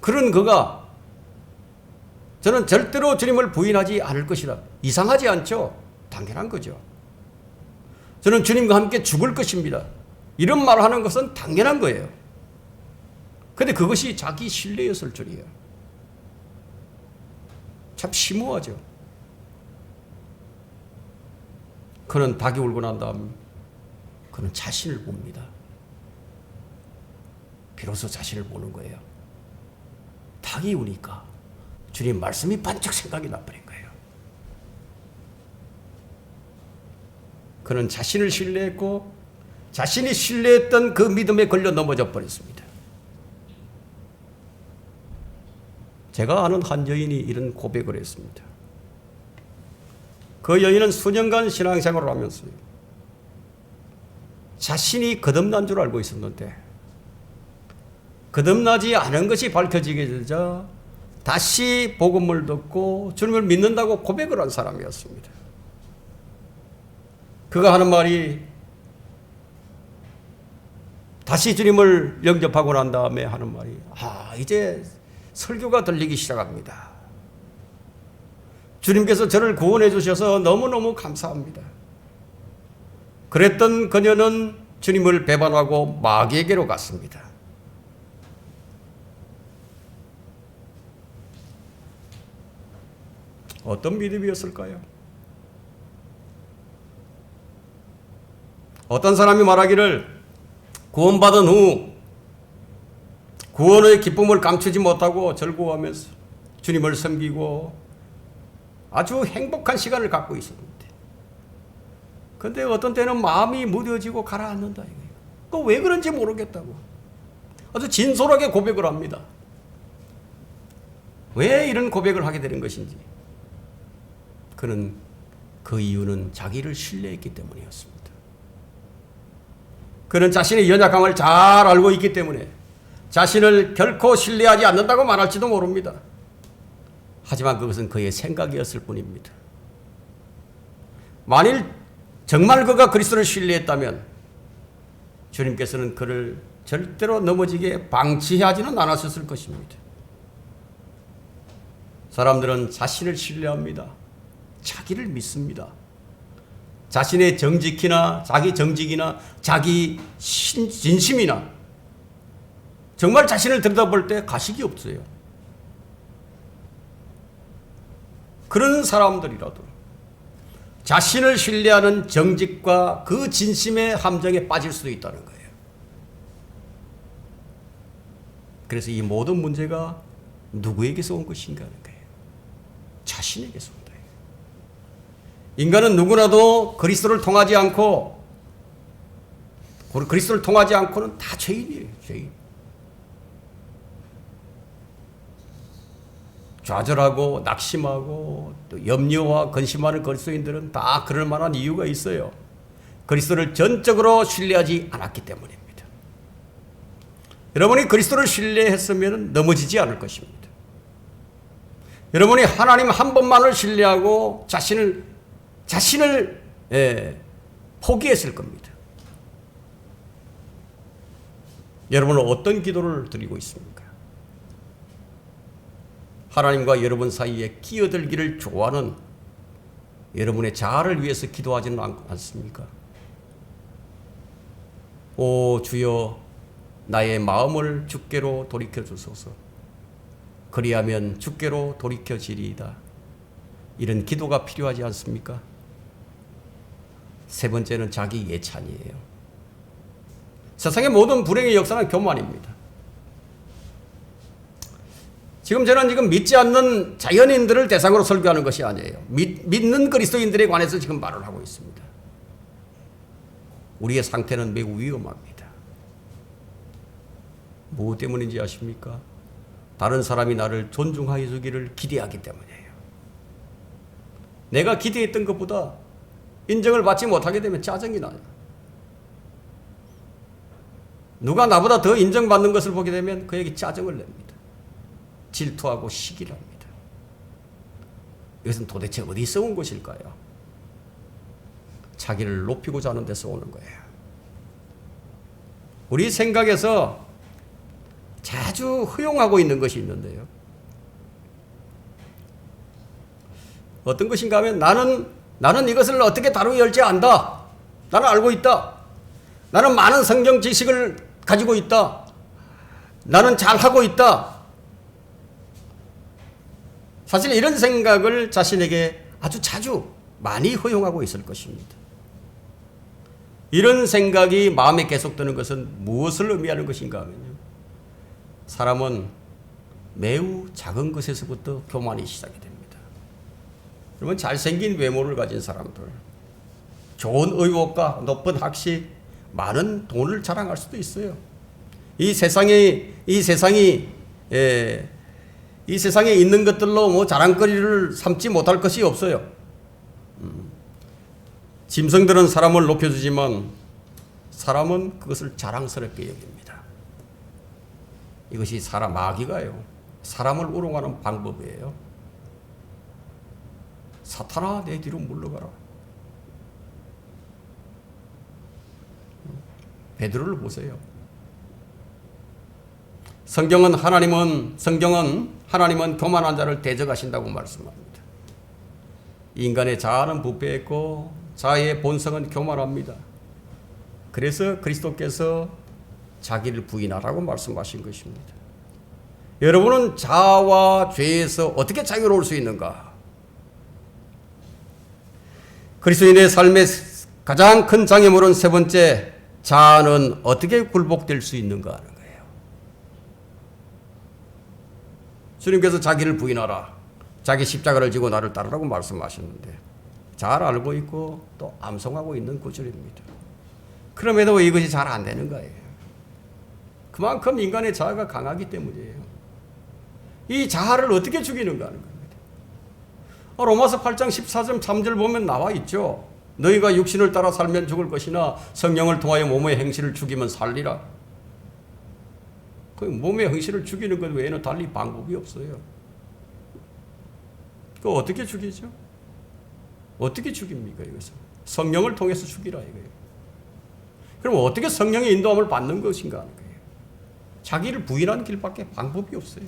그런 그가 저는 절대로 주님을 부인하지 않을 것이다. 이상하지 않죠? 당연한 거죠. 저는 주님과 함께 죽을 것입니다. 이런 말을 하는 것은 당연한 거예요. 그런데 그것이 자기 신뢰였을 줄이에요. 참 심오하죠. 그는 닭이 울고 난 다음 그는 자신을 봅니다. 비로소 자신을 보는 거예요. 닭이 우니까 주님 말씀이 반짝 생각이 나버린 거예요. 그는 자신을 신뢰했고 자신이 신뢰했던 그 믿음에 걸려 넘어져 버렸습니다. 제가 아는 한 여인이 이런 고백을 했습니다. 그 여인은 수년간 신앙생활을 하면서 자신이 거듭난 줄 알고 있었는데 거듭나지 않은 것이 밝혀지게 되자 다시 복음을 듣고 주님을 믿는다고 고백을 한 사람이었습니다. 그가 하는 말이 다시 주님을 영접하고 난 다음에 하는 말이 이제 설교가 들리기 시작합니다. 주님께서 저를 구원해 주셔서 너무너무 감사합니다. 그랬던 그녀는 주님을 배반하고 마귀에게로 갔습니다. 어떤 믿음이었을까요? 어떤 사람이 말하기를 구원받은 후 구원의 기쁨을 감추지 못하고 즐거워하면서 주님을 섬기고 아주 행복한 시간을 갖고 있었는데 그런데 어떤 때는 마음이 무뎌지고 가라앉는다. 또 왜 그런지 모르겠다고 아주 진솔하게 고백을 합니다. 왜 이런 고백을 하게 되는 것인지 그는 그 이유는 자기를 신뢰했기 때문이었습니다. 그는 자신의 연약함을 잘 알고 있기 때문에 자신을 결코 신뢰하지 않는다고 말할지도 모릅니다. 하지만 그것은 그의 생각이었을 뿐입니다. 만일 정말 그가 그리스도를 신뢰했다면 주님께서는 그를 절대로 넘어지게 방치하지는 않았을 것입니다. 사람들은 자신을 신뢰합니다. 자기를 믿습니다. 자신의 정직이나 자기 정직이나 자기 진심이나 정말 자신을 들여다볼 때 가식이 없어요. 그런 사람들이라도 자신을 신뢰하는 정직과 그 진심의 함정에 빠질 수도 있다는 거예요. 그래서 이 모든 문제가 누구에게서 온 것인가 하는 거예요. 자신에게서 온다. 인간은 누구나도 그리스도를 통하지 않고는 다 죄인이에요. 죄인. 좌절하고 낙심하고 또 염려와 근심하는 그리스도인들은 다 그럴 만한 이유가 있어요. 그리스도를 전적으로 신뢰하지 않았기 때문입니다. 여러분이 그리스도를 신뢰했으면 넘어지지 않을 것입니다. 여러분이 하나님 한 분만을 신뢰하고 자신을 포기했을 겁니다. 여러분은 어떤 기도를 드리고 있습니까? 하나님과 여러분 사이에 끼어들기를 좋아하는 여러분의 자아를 위해서 기도하지는 않습니까? 오 주여 나의 마음을 주께로 돌이켜 주소서. 그리하면 주께로 돌이켜지리이다. 이런 기도가 필요하지 않습니까? 세 번째는 자기 예찬이에요. 세상의 모든 불행의 역사는 교만입니다. 지금 저는 믿지 않는 자연인들을 대상으로 설교하는 것이 아니에요. 믿는 그리스도인들에 관해서 지금 말을 하고 있습니다. 우리의 상태는 매우 위험합니다. 무엇 때문인지 아십니까? 다른 사람이 나를 존중하여 주기를 기대하기 때문이에요. 내가 기대했던 것보다 인정을 받지 못하게 되면 짜증이 나요. 누가 나보다 더 인정받는 것을 보게 되면 그에게 짜증을 냅니다. 질투하고 시기를 합니다. 이것은 도대체 어디서 온 것일까요? 자기를 높이고자 하는 데서 오는 거예요. 우리 생각에서 자주 허용하고 있는 것이 있는데요. 어떤 것인가 하면 나는 이것을 어떻게 다루어야 할지 안다. 나는 알고 있다. 나는 많은 성경 지식을 가지고 있다. 나는 잘하고 있다. 사실 이런 생각을 자신에게 아주 자주 많이 허용하고 있을 것입니다. 이런 생각이 마음에 계속 드는 것은 무엇을 의미하는 것인가 하면요. 사람은 매우 작은 것에서부터 교만이 시작이 됩니다. 여러분 잘생긴 외모를 가진 사람들, 좋은 의복과 높은 학식, 많은 돈을 자랑할 수도 있어요. 이 세상에 있는 것들로 자랑거리를 삼지 못할 것이 없어요. 짐승들은 사람을 높여주지만 사람은 그것을 자랑스럽게 여깁니다. 이것이 마귀가요. 사람을 우롱하는 방법이에요. 사탄아 내 뒤로 물러가라. 베드로를 보세요. 성경은 하나님은 교만한 자를 대적하신다고 말씀합니다. 인간의 자아는 부패했고 자아의 본성은 교만합니다. 그래서 그리스도께서 자기를 부인하라고 말씀하신 것입니다. 여러분은 자아와 죄에서 어떻게 자유로울 수 있는가? 그리스도인의 삶의 가장 큰 장애물은 세 번째, 자아는 어떻게 굴복될 수 있는가 하는 거예요. 주님께서 자기를 부인하라. 자기 십자가를 지고 나를 따르라고 말씀하셨는데 잘 알고 있고 또 암송하고 있는 구절입니다. 그럼에도 이것이 잘 안 되는 거예요. 그만큼 인간의 자아가 강하기 때문이에요. 이 자아를 어떻게 죽이는가 하는 겁니다. 로마서 8장 14절 3절 보면 나와 있죠. 너희가 육신을 따라 살면 죽을 것이나 성령을 통하여 몸의 행실을 죽이면 살리라. 그 몸의 행실을 죽이는 것 외에는 달리 방법이 없어요. 그 어떻게 죽이죠? 어떻게 죽입니까, 이것은? 성령을 통해서 죽이라 이거예요. 그럼 어떻게 성령의 인도함을 받는 것인가 하는 거예요. 자기를 부인하는 길밖에 방법이 없어요.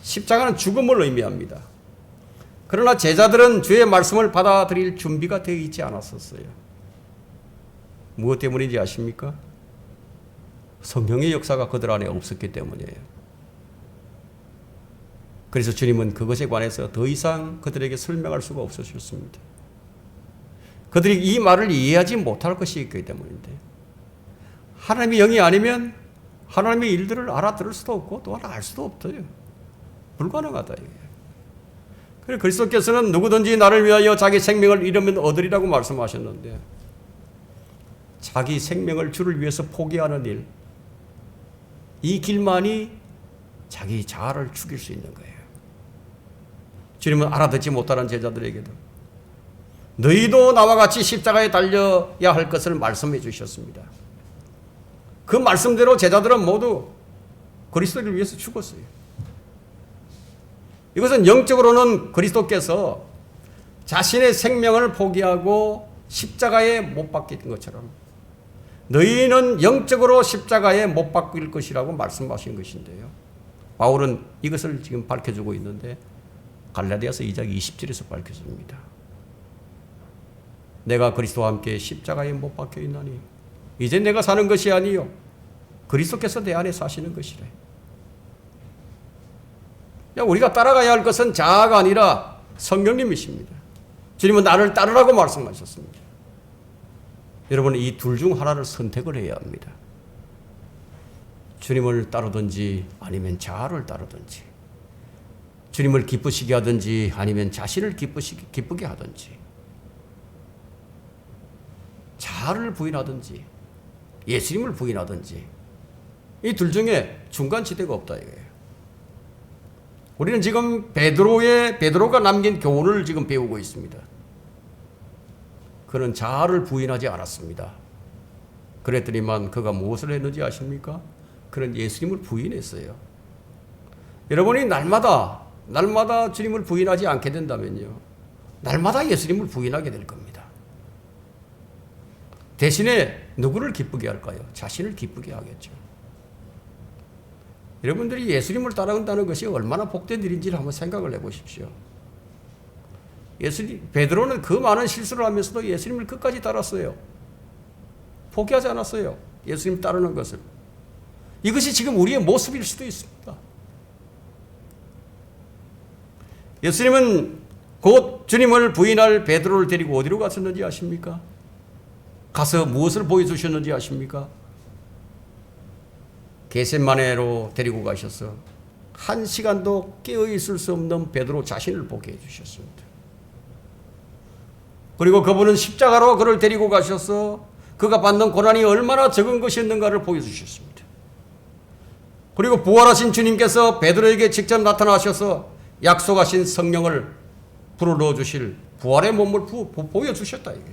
십자가는 죽음을 의미합니다. 그러나 제자들은 주의 말씀을 받아들일 준비가 되어 있지 않았었어요. 무엇 때문인지 아십니까? 성령의 역사가 그들 안에 없었기 때문이에요. 그래서 주님은 그것에 관해서 더 이상 그들에게 설명할 수가 없으셨습니다. 그들이 이 말을 이해하지 못할 것이기 때문인데, 하나님의 영이 아니면 하나님의 일들을 알아들을 수도 없고 또한 알 수도 없어요. 불가능하다 이게. 그래서 그리스도께서는 누구든지 나를 위하여 자기 생명을 잃으면 얻으리라고 말씀하셨는데, 자기 생명을 주를 위해서 포기하는 일, 이 길만이 자기 자아를 죽일 수 있는 거예요. 주님은 알아듣지 못하는 제자들에게도 너희도 나와 같이 십자가에 달려야 할 것을 말씀해 주셨습니다. 그 말씀대로 제자들은 모두 그리스도를 위해서 죽었어요. 이것은 영적으로는 그리스도께서 자신의 생명을 포기하고 십자가에 못 박힌 것처럼 너희는 영적으로 십자가에 못 박힐 것이라고 말씀하신 것인데요. 바울은 이것을 지금 밝혀주고 있는데 갈라디아서 2장 20절에서 밝혀줍니다. 내가 그리스도와 함께 십자가에 못 박혀 있나니 이제 내가 사는 것이 아니요 그리스도께서 내 안에 사시는 것이래. 우리가 따라가야 할 것은 자아가 아니라 성령님이십니다. 주님은 나를 따르라고 말씀하셨습니다. 여러분, 이 둘 중 하나를 선택을 해야 합니다. 주님을 따르든지 아니면 자아를 따르든지, 주님을 기쁘시게 하든지 아니면 자신을 기쁘게 하든지, 자아를 부인하든지 예수님을 부인하든지, 이 둘 중에 중간지대가 없다 이거예요. 우리는 지금 베드로가 남긴 교훈을 지금 배우고 있습니다. 그는 자아를 부인하지 않았습니다. 그랬더니만 그가 무엇을 했는지 아십니까? 그는 예수님을 부인했어요. 여러분이 날마다 주님을 부인하지 않게 된다면요, 날마다 예수님을 부인하게 될 겁니다. 대신에 누구를 기쁘게 할까요? 자신을 기쁘게 하겠죠. 여러분들이 예수님을 따라간다는 것이 얼마나 복된 일인지를 한번 생각을 해보십시오. 베드로는 그 많은 실수를 하면서도 예수님을 끝까지 따랐어요. 포기하지 않았어요. 예수님 따르는 것을. 이것이 지금 우리의 모습일 수도 있습니다. 예수님은 곧 주님을 부인할 베드로를 데리고 어디로 갔었는지 아십니까? 가서 무엇을 보여주셨는지 아십니까? 겟세마네로 데리고 가셔서 1시간도 깨어있을 수 없는 베드로 자신을 보게 해주셨습니다. 그리고 그분은 십자가로 그를 데리고 가셔서 그가 받는 고난이 얼마나 적은 것이었는가를 보여주셨습니다. 그리고 부활하신 주님께서 베드로에게 직접 나타나셔서 약속하신 성령을 불어넣어 주실 부활의 몸을 보여주셨다 이게.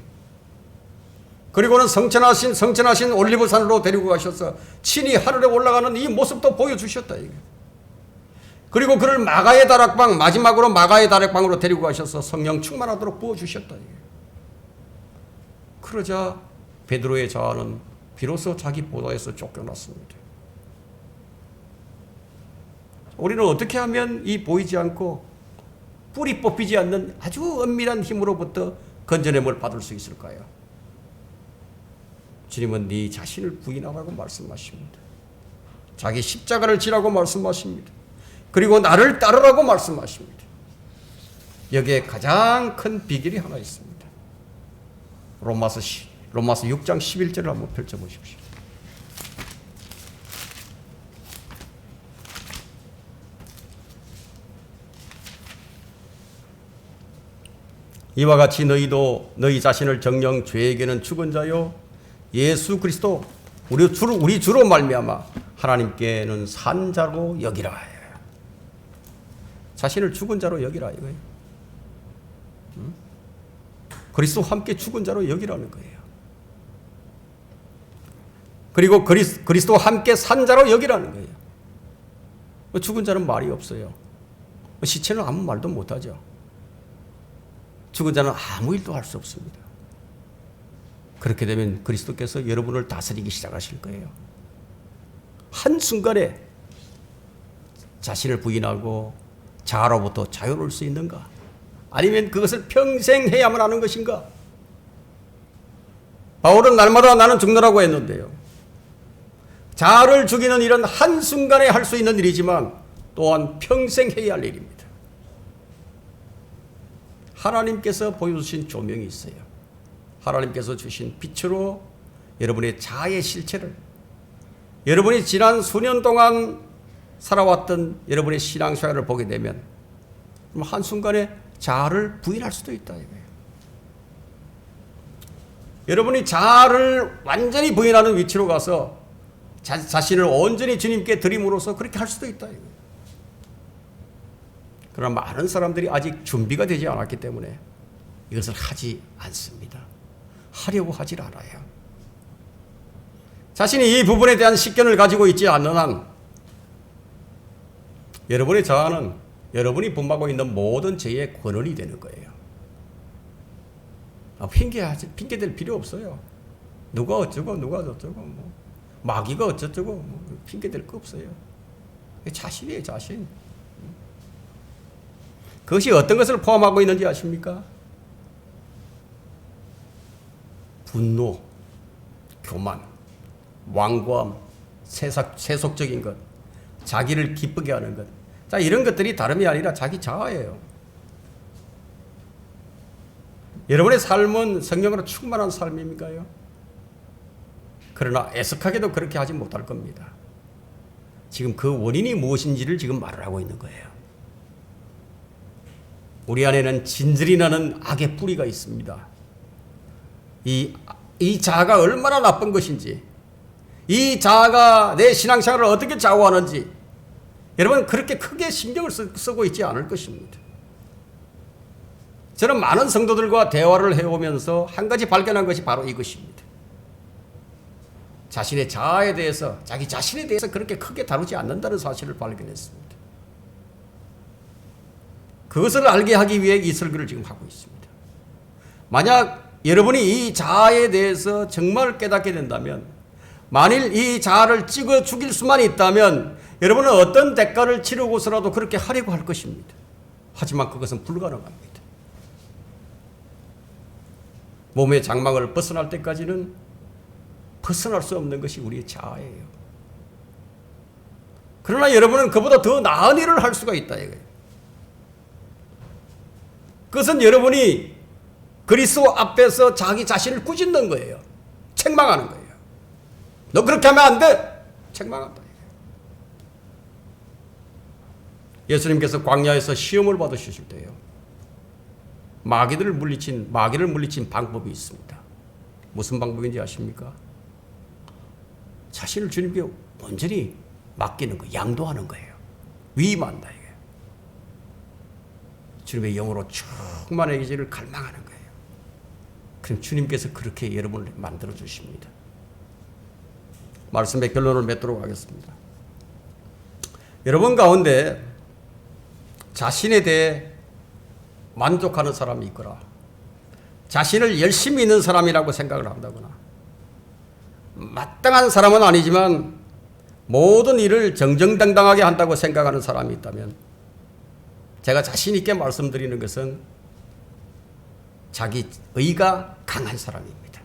그리고는 성천하신 올리브산으로 데리고 가셔서 친히 하늘에 올라가는 이 모습도 보여주셨다 이게. 그리고 그를 마지막으로 마가의 다락방으로 데리고 가셔서 성령 충만하도록 부어주셨다 이게. 그러자 베드로의 자아는 비로소 자기 보좌에서 쫓겨났습니다. 우리는 어떻게 하면 이 보이지 않고 뿌리 뽑히지 않는 아주 은밀한 힘으로부터 건져냄을 받을 수 있을까요? 주님은 네 자신을 부인하라고 말씀하십니다. 자기 십자가를 지라고 말씀하십니다. 그리고 나를 따르라고 말씀하십니다. 여기에 가장 큰 비결이 하나 있습니다. 로마서 6장 11절을 한번 펼쳐보십시오. 이와 같이 너희도 너희 자신을 정녕 죄에게는 죽은 자요 예수 그리스도 우리 주로 말미암아 하나님께는 산 자로 여기라. 자신을 죽은 자로 여기라 이거예요. 그리스도와 함께 죽은 자로 여기라는 거예요. 그리고 그리스도와 함께 산 자로 여기라는 거예요. 죽은 자는 말이 없어요. 시체는 아무 말도 못하죠. 죽은 자는 아무 일도 할 수 없습니다. 그렇게 되면 그리스도께서 여러분을 다스리기 시작하실 거예요. 한순간에 자신을 부인하고 자아로부터 자유로울 수 있는가? 아니면 그것을 평생 해야만 하는 것인가? 바울은 날마다 나는 죽노라고 했는데요. 자아를 죽이는 일은 한순간에 할 수 있는 일이지만 또한 평생 해야 할 일입니다. 하나님께서 보여주신 조명이 있어요. 하나님께서 주신 빛으로 여러분의 자아의 실체를, 여러분이 지난 수년 동안 살아왔던 여러분의 신앙생활을 보게 되면 한순간에 자아를 부인할 수도 있다 이거예요. 여러분이 자아를 완전히 부인하는 위치로 가서 자신을 온전히 주님께 드림으로써 그렇게 할 수도 있다 이거예요. 그러나 많은 사람들이 아직 준비가 되지 않았기 때문에 이것을 하지 않습니다. 하려고 하질 않아요. 자신이 이 부분에 대한 식견을 가지고 있지 않는 한 여러분의 자아는 여러분이 범하고 있는 모든 죄의 권원이 되는 거예요. 핑계댈 필요 없어요. 누가 어쩌고 누가 저쩌고 뭐 마귀가 어쩌고 뭐 핑계댈 거 없어요. 자신이에요, 자신. 그것이 어떤 것을 포함하고 있는지 아십니까? 분노, 교만, 완고함, 세속적인 것, 자기를 기쁘게 하는 것. 자, 이런 것들이 다름이 아니라 자기 자아예요. 여러분의 삶은 성령으로 충만한 삶입니까요? 그러나 애석하게도 그렇게 하지 못할 겁니다. 지금 그 원인이 무엇인지를 지금 말을 하고 있는 거예요. 우리 안에는 진들이 나는 악의 뿌리가 있습니다. 이 자아가 얼마나 나쁜 것인지, 이 자아가 내 신앙생활을 어떻게 좌우하는지 여러분 그렇게 크게 신경을 쓰고 있지 않을 것입니다. 저는 많은 성도들과 대화를 해오면서 한 가지 발견한 것이 바로 이것입니다. 자신의 자아에 대해서, 자기 자신에 대해서 그렇게 크게 다루지 않는다는 사실을 발견했습니다. 그것을 알게 하기 위해 이 설교를 지금 하고 있습니다. 만약 여러분이 이 자아에 대해서 정말 깨닫게 된다면, 만일 이 자아를 찍어 죽일 수만 있다면 여러분은 어떤 대가를 치르고서라도 그렇게 하려고 할 것입니다. 하지만 그것은 불가능합니다. 몸의 장막을 벗어날 때까지는 벗어날 수 없는 것이 우리의 자아예요. 그러나 여러분은 그보다 더 나은 일을 할 수가 있다 이거예요. 그것은 여러분이 그리스도 앞에서 자기 자신을 꾸짖는 거예요. 책망하는 거예요. 너 그렇게 하면 안 돼. 책망한다. 예수님께서 광야에서 시험을 받으실 때요, 마귀를 물리친 방법이 있습니다. 무슨 방법인지 아십니까? 자신을 주님께 온전히 맡기는 거, 양도하는 거예요. 위임한다 이게. 주님의 영으로 충만해지기를 갈망하는 거예요. 그럼 주님께서 그렇게 여러분을 만들어 주십니다. 말씀의 결론을 맺도록 하겠습니다. 여러분 가운데 자신에 대해 만족하는 사람이 있거나 자신을 열심히 있는 사람이라고 생각을 한다거나 마땅한 사람은 아니지만 모든 일을 정정당당하게 한다고 생각하는 사람이 있다면 제가 자신 있게 말씀드리는 것은 자기 의가 강한 사람입니다.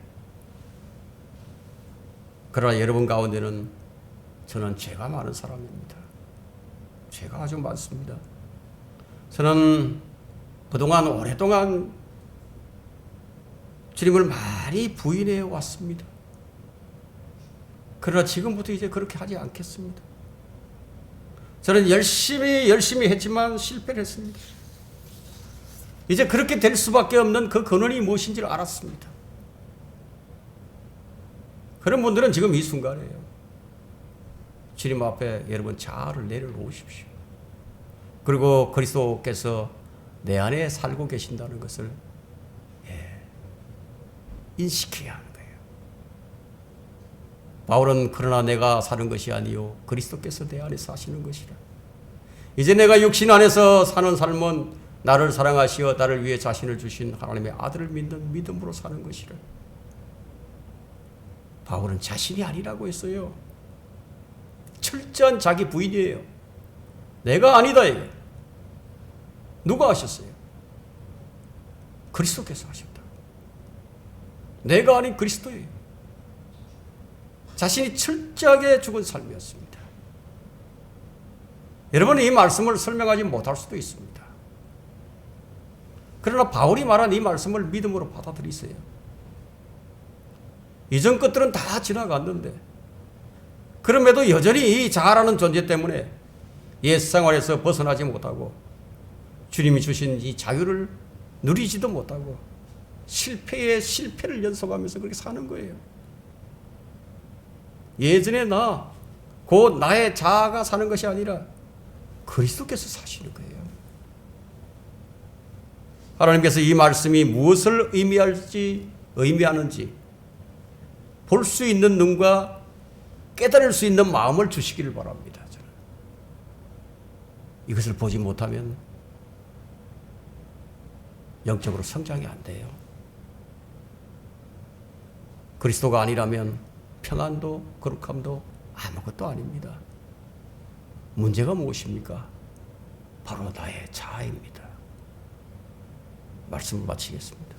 그러나 여러분 가운데는 저는 죄가 많은 사람입니다. 죄가 아주 많습니다. 저는 그동안 오랫동안 주님을 많이 부인해 왔습니다. 그러나 지금부터 이제 그렇게 하지 않겠습니다. 저는 열심히 했지만 실패를 했습니다. 이제 그렇게 될 수밖에 없는 그 근원이 무엇인지를 알았습니다. 그런 분들은 지금 이 순간이에요. 주님 앞에 여러분 자아를 내려놓으십시오. 그리고 그리스도께서 내 안에 살고 계신다는 것을 인식해야 하는 거예요. 바울은 그러나 내가 사는 것이 아니요 그리스도께서 내 안에 사시는 것이라. 이제 내가 육신 안에서 사는 삶은 나를 사랑하시어 나를 위해 자신을 주신 하나님의 아들을 믿는 믿음으로 사는 것이라. 바울은 자신이 아니라고 했어요. 철저한 자기 부인이에요. 내가 아니다 이게. 누가 하셨어요? 그리스도께서 하셨다. 내가 아닌 그리스도예요. 자신이 철저하게 죽은 삶이었습니다. 여러분, 이 말씀을 설명하지 못할 수도 있습니다. 그러나 바울이 말한 이 말씀을 믿음으로 받아들이세요. 이전 것들은 다 지나갔는데 그럼에도 여전히 이 자아라는 존재 때문에 옛 생활에서 벗어나지 못하고 주님이 주신 이 자유를 누리지도 못하고 실패에 실패를 연속하면서 그렇게 사는 거예요. 예전에 곧 나의 자아가 사는 것이 아니라 그리스도께서 사시는 거예요. 하나님께서 이 말씀이 무엇을 의미하는지 볼 수 있는 눈과 깨달을 수 있는 마음을 주시기를 바랍니다. 저는. 이것을 보지 못하면 영적으로 성장이 안 돼요. 그리스도가 아니라면 평안도 거룩함도 아무것도 아닙니다. 문제가 무엇입니까? 바로 나의 자아입니다. 말씀을 마치겠습니다.